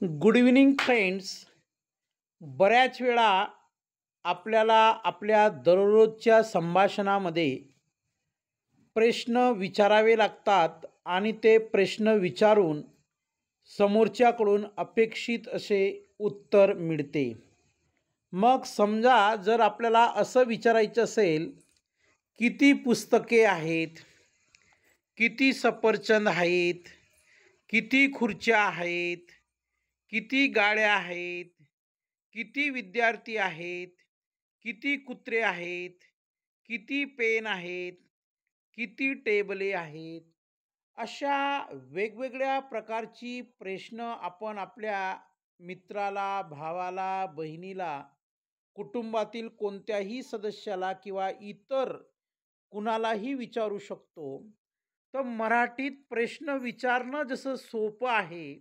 Good evening friends. बऱ्याच वेळा आपल्याला आपल्या दररोजच्या संभाषणामध्ये प्रश्न विचारावे लागतात आणि ते प्रश्न विचारून समोरच्याकडून अपेक्षित असे उत्तर मिळते. मग समजा जर आपल्याला असं विचारायचं असेल, किती पुस्तके आहेत? किती सफरचंद आहेत? किती खुर्च्या आहेत? किती गाड्या आहेत? किती विद्यार्थी आहेत? किती कुत्रे आहेत? किती पेन आहेत? किती टेबले आहेत? अशा वेगवेगळ्या प्रकारची प्रश्न आपण आपल्या मित्राला, भावाला, बहिणीला, कुटुंबातील कोणत्याही सदस्याला किंवा इतर कुणालाही विचारू शकतो. तर मराठीत प्रश्न विचारणं जसं सोपं आहे,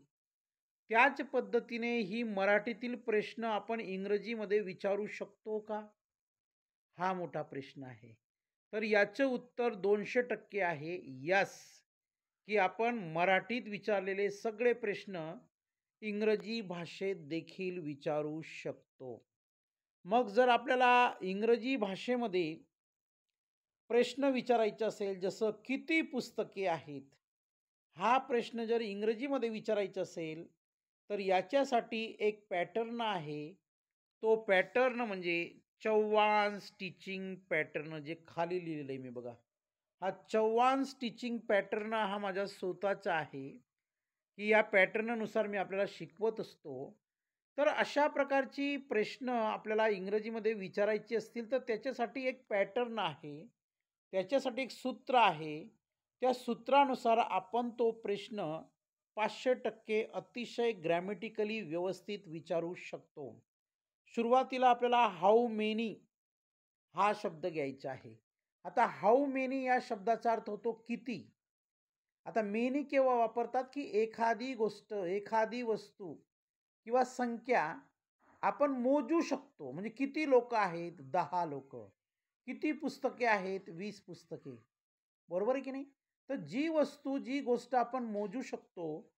त्याच पद्धतीने ही मराठीतील प्रश्न आपण इंग्रजीमध्ये विचारू शकतो का? हा मोठा प्रश्न आहे. तर याचं उत्तर 200% आहे यस, की आपण मराठीत विचारलेले सगळे प्रश्न इंग्रजी भाषेत देखील विचारू शकतो. मग जर आपल्याला इंग्रजी भाषेमध्ये प्रश्न विचारायचा असेल, जसं किती पुस्तके आहेत? हा प्रश्न जर इंग्रजीमध्ये विचारायचा असेल, तर याच्यासाठी एक पॅटर्न आहे. तो पॅटर्न म्हणजे चौहान टीचिंग पॅटर्न, जे खाली लिहिलेलं आहे मी बघा. हा चौहान टीचिंग पॅटर्न हा माझा स्वतःचा आहे, की या पॅटर्ननुसार मी आपल्याला शिकवत असतो. तर अशा प्रकारची प्रश्न आपल्याला इंग्रजीमध्ये विचारायची असतील, तर त्याच्यासाठी एक पॅटर्न आहे. त्याच्यासाठी एक सूत्र आहे. त्या सूत्रानुसार आपण तो प्रश्न 500% अतिशय ग्रॅमॅटिकली व्यवस्थित विचारू शकतो. सुरुवातीला आपल्याला हाऊ मेनी हा शब्द घ्यायचा आहे. आता हाऊ मेनी या शब्दाचा अर्थ होतो किती. आता मेनी केव्हा वापरतात, की एखादी गोष्ट, एखादी वस्तू किंवा संख्या आपण मोजू शकतो. म्हणजे किती लोक आहेत? 10 लोक. किती पुस्तके आहेत? 20 पुस्तके. बरोबर आहे की नाही? तर जी वस्तू, जी गोष्ट आपण मोजू शकतो,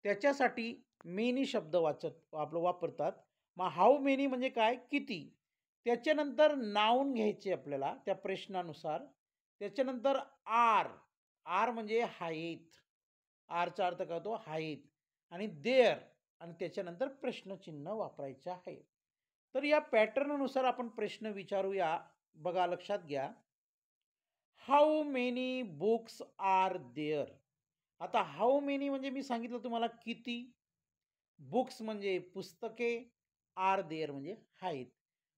त्याच्यासाठी मेनी शब्द आपलं वापरतात. मग हाऊ मेनी म्हणजे काय? किती. त्याच्यानंतर नाऊन घ्यायचे आपल्याला त्या प्रश्नानुसार. त्याच्यानंतर आर. आर म्हणजे आहेत. आरचा अर्थ काय होतो? आहेत. आणि देअर आणि त्याच्यानंतर प्रश्नचिन्ह वापरायचे आहे. तर या पॅटर्ननुसार आपण प्रश्न विचारूया. बघा, लक्षात घ्या. How many books are there? आता हाऊ मेनी म्हणजे मी सांगितलं तुम्हाला किती, बुक्स म्हणजे पुस्तके, आर देअर म्हणजे आहेत.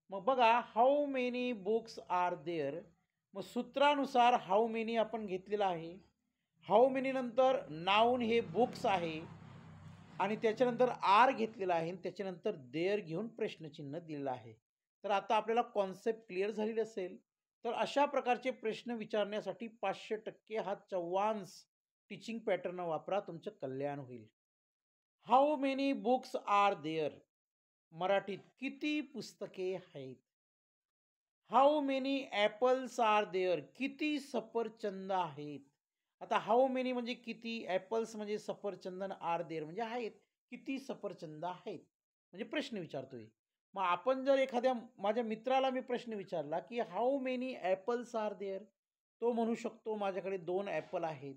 मग बघा, how many books are there. मग सूत्रानुसार हाऊ मेनी आपण घेतलेलं आहे. हाऊ मेनी नंतर नाऊन हे बुक्स आहे आणि त्याच्यानंतर आर घेतलेला आहे आणि त्याच्यानंतर देअर घेऊन प्रश्नचिन्ह दिलेलं आहे. तर आता आपल्याला कॉन्सेप्ट क्लिअर झालेली असेल. तर अशा प्रकारचे प्रश्न विचारण्यासाठी 500% हा चौहान्स टीचिंग पॅटर्न वापरा, तुमचं कल्याण होईल. How many books are there? मराठीत किती पुस्तके आहेत? How many apples are there? किती सफरचंद आहेत? आता हाऊ मेनी म्हणजे किती, ॲपल्स म्हणजे सफरचंद, आर देअर म्हणजे आहेत. किती सफरचंद आहेत? म्हणजे प्रश्न विचारतोय. मग आपण जर एखाद्या माझ्या मित्राला मी प्रश्न विचारला, की how many apples are there? तो म्हणू शकतो माझ्याकडे 2 ॲपल आहेत,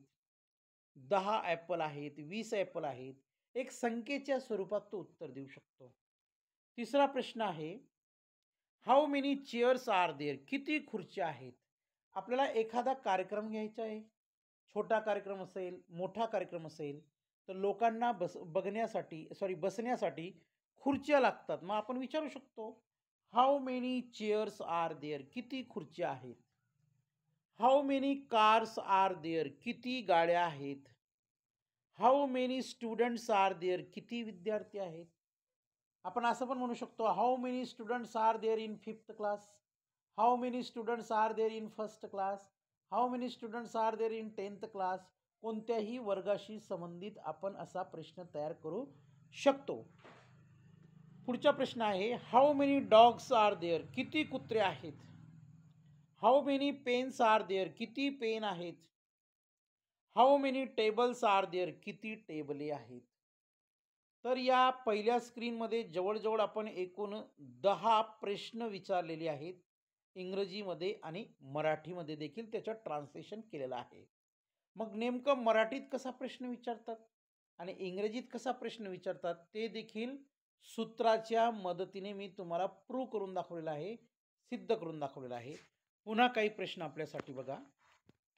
10 ॲपल आहेत, 20 ॲपल आहेत. एक संख्येच्या स्वरूपात तो उत्तर देऊ शकतो. तिसरा प्रश्न आहे, how many chairs are there? किती खुर्च्या आहेत? आपल्याला एखादा कार्यक्रम घ्यायचा आहे. छोटा कार्यक्रम असेल, मोठा कार्यक्रम असेल, तर लोकांना बसण्यासाठी खुर्च्या लागतात. मग आपण विचारू शकतो, how many chairs are there? किती खुर्च्या आहेत? How many cars are there? किती गाड्या आहेत? How many students are there? किती विद्यार्थी आहेत? आपण असं पण म्हणू शकतो, how many students are there in 5th class? How many students are there in 1st class? How many students are there in 10th class? कोणत्याही वर्गाशी संबंधित आपण असा प्रश्न तयार करू शकतो. पुढचा प्रश्न आहे, how many dogs are there? किती कुत्रे आहेत? How many pens are there? किती पेन आहेत? How many tables are there? किती टेबले आहेत? तर या पहिल्या स्क्रीनमध्ये जवळ आपण एकूण 10 प्रश्न विचारलेले आहेत. इंग्रजीमध्ये आणि मराठीमध्ये देखील त्याचं ट्रान्सलेशन केलेलं आहे. मग नेमकं मराठीत कसा प्रश्न विचारतात आणि इंग्रजीत कसा प्रश्न विचारतात ते देखील सूत्राच्या मदतीने मी तुम्हाला प्रूव्ह करून दाखवलेलं आहे, सिद्ध करून दाखवलेलं आहे. पुन्हा काही प्रश्न आपल्यासाठी बघा.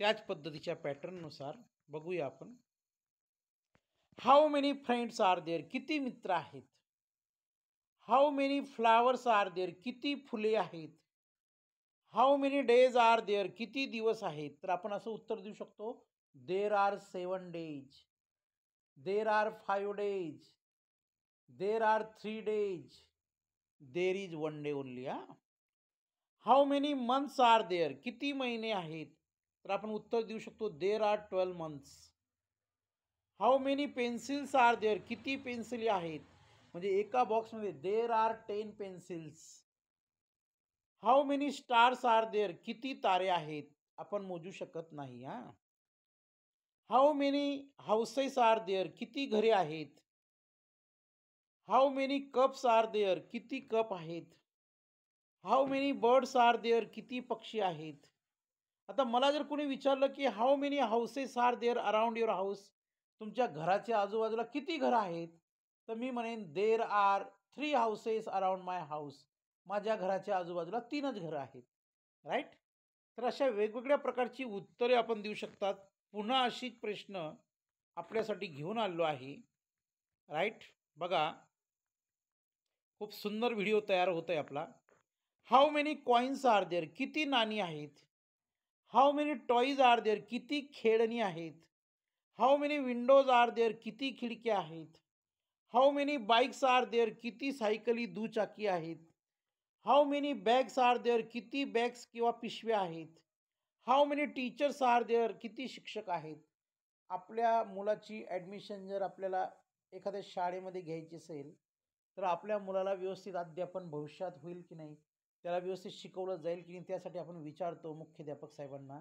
त्याच पद्धतीच्या पॅटर्ननुसार बघूया आपण. How many friends are there? किती मित्र आहेत? How many flowers are there? किती फुले आहेत? How many days are there? किती दिवस आहेत? तर आपण असं उत्तर देऊ शकतो, there are 7 days, there are 5 days, there are 3 days, there is 1 day only. How many months are there? किती महिने आहेत? तर आपण उत्तर देऊ शकतो, there are 12 months. How many pencils are there? किती पेन्सिली आहेत? म्हणजे एका बॉक्समध्ये there are 10 pencils. How many stars are there? किती तारे आहेत? आपण मोजू शकत नाही. How many houses are there? किती घरे आहेत? How many cups are there? किती कप आहेत? How many birds are there? किती पक्षी आहेत? आता मला जर कोणी विचारलं की how many houses are there around your house? तुमच्या घराच्या आजूबाजूला किती घरं आहेत? तर मी म्हणेन देर are 3 houses around my house. माझ्या घराच्या आजूबाजूला 3च घरं आहेत. राईट? तर अशा वेगवेगळ्या प्रकारची उत्तरे आपण देऊ शकतात. पुन्हा अशीच प्रश्न आपल्यासाठी घेऊन आलेलो आहे. राईट? बघा, खूप सुंदर व्हिडिओ तयार होत आहे आपला. How many coins are there? किती नाणी आहेत? How many toys are there? किती खेळणी आहेत? How many windows are there? किती खिडक्या आहेत? How many bikes are there? किती सायकली दुचाकी आहेत? How many bags are there? किती बॅग्स किंवा पिशव्या आहेत? How many teachers are there? किती शिक्षक आहेत? आपल्या मुलाची ॲडमिशन जर आपल्याला एखाद्या शाळेमध्ये घ्यायची असेल, तर आपल्या मुलाला व्यवस्थित अध्यापन भविष्यात होईल की नाही, त्याला व्यवस्थित शिकवलं जाईल की नाही, त्यासाठी आपण विचारतो मुख्याध्यापक साहेबांना,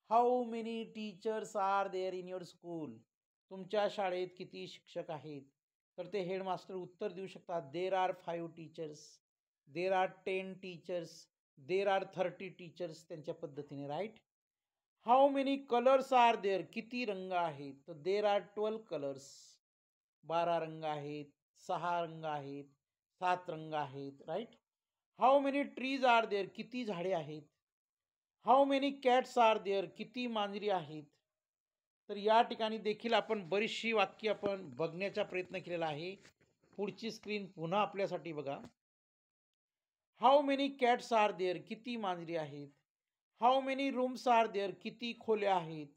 how many teachers are there in your school? तुमच्या शाळेत किती शिक्षक आहेत? तर ते हेडमास्टर उत्तर देऊ शकतात, there are 5 teachers, there are 10 teachers, there are 30 teachers, त्यांच्या पद्धतीने. Right? How many colours are there? किती रंग आहेत? तर देर आर 12 कलर्स. 12 रंग आहेत, 6 रंग आहेत, 7 रंग आहेत. Right? How many trees are there? किती झाडे आहेत? How many cats are there? किती मांजरी आहेत? तर या ठिकाणी देखील आपण बरीचशी वाक्य आपण बघण्याचा प्रयत्न केलेला आहे. पुढची स्क्रीन पुन्हा आपल्यासाठी बघा. How many cats are there? किती मांजरी आहेत? How many rooms are there? किती खोल्या आहेत?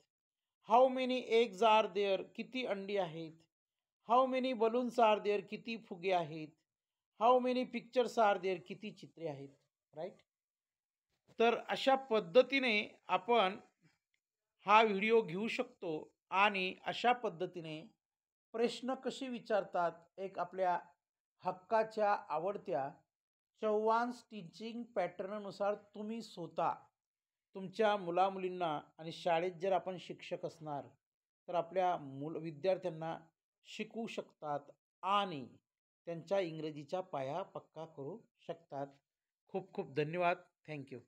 How many eggs are there? किती अंडी आहेत? How many balloons are there? किती फुगे आहेत? How many pictures are there? किती चित्रे आहेत? राईट? तर अशा पद्धतीने आपण हा व्हिडिओ घेऊ शकतो आणि अशा पद्धतीने प्रश्न कसे विचारतात, एक आपल्या हक्काच्या आवडत्या चव्हाण टीचिंग पॅटर्ननुसार तुम्ही स्वतः तुमच्या मुलामुलींना आणि शाळेत जर आपण शिक्षक असणार तर आपल्या विद्यार्थ्यांना शिकवू शकतात आणि त्यांच्या इंग्रजीचा पाया पक्का करू शकतात. खूप खूप धन्यवाद. थँक्यू.